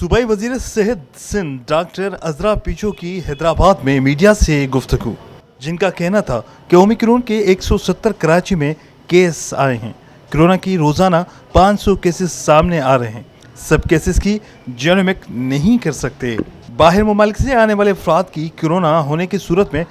सूबाई वजीर सेहत सिंध डॉक्टर अजरा पीछो की हैदराबाद में मीडिया से गुफ्तगू, जिनका कहना था कि ओमिक्रॉन के 170 कराची में केस आए हैं। कोरोना की रोज़ाना 500 केसेस सामने आ रहे हैं। सब केसेस की जेनोमिक नहीं कर सकते। बाहर मुमालिक से आने वाले अफराद की कोरोना होने की सूरत में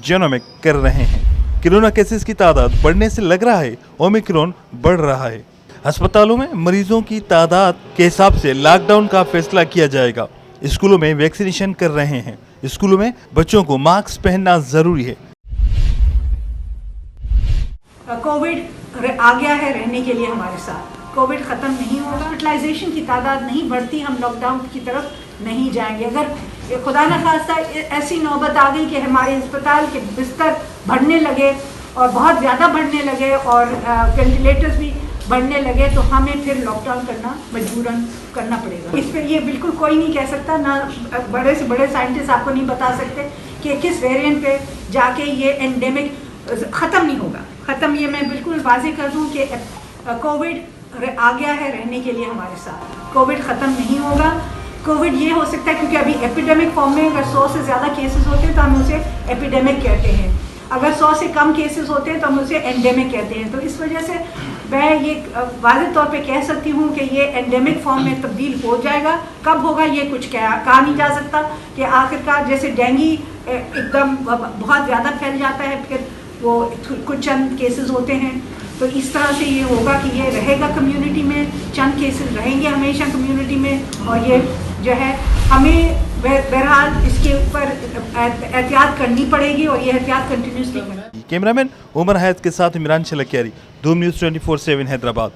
जेनोमिक कर रहे हैं। कोरोना केसेस की तादाद बढ़ने से लग रहा है ओमिक्रॉन बढ़ रहा है। अस्पतालों में मरीजों की तादाद के हिसाब से लॉकडाउन का फैसला किया जाएगा। स्कूलों में वैक्सीनेशन कर रहे हैं। स्कूलों में बच्चों को मास्क पहनना जरूरी है। कोविड आ गया है रहने के लिए हमारे साथ। कोविड खत्म नहीं होगा, हॉस्पिटलाइजेशन की तादाद नहीं बढ़ती, हम लॉकडाउन की तरफ नहीं जाएंगे। अगर खुदा न खास्ता ऐसी नौबत आ गई कि हमारे अस्पताल के बिस्तर बढ़ने लगे और बहुत ज़्यादा बढ़ने लगे और वेंटिलेटर्स भी बढ़ने लगे, तो हमें फिर लॉकडाउन करना मजबूरन करना पड़ेगा। इस पर ये बिल्कुल कोई नहीं कह सकता, ना बड़े से बड़े साइंटिस्ट आपको नहीं बता सकते कि किस वेरिएंट पे जाके ये एंडेमिक ख़त्म नहीं होगा। ख़त्म, ये मैं बिल्कुल वाज़ेह कर दूँ कि कोविड आ गया है रहने के लिए हमारे साथ। कोविड ख़त्म नहीं होगा। कोविड ये हो सकता है क्योंकि अभी एपिडेमिक फॉर्म में अगर 100 से ज़्यादा केसेस होते हैं तो हम उसे एपिडेमिक कहते हैं, अगर 100 से कम केसेस होते हैं तो हम उसे एंडेमिक कहते हैं। तो इस वजह से मैं ये वाज़ेह तौर पे कह सकती हूँ कि ये एंडेमिक फॉर्म में तब्दील हो जाएगा। कब होगा ये कुछ कहा नहीं जा सकता कि आखिरकार जैसे डेंगू एकदम बहुत ज़्यादा फैल जाता है, फिर वो कुछ चंद केसेस होते हैं, तो इस तरह से ये होगा कि ये रहेगा कम्युनिटी में, चंद केसेस रहेंगे हमेशा कम्युनिटी में, और ये जो है हमें बहरहाल इसके ऊपर एहतियात करनी पड़ेगी और ये एहतियात कंटिन्यूसली करनी। कैमरामैन उमर हयात के साथ इमरान शलकियारी, धूम न्यूज़ 24/7 हैदराबाद।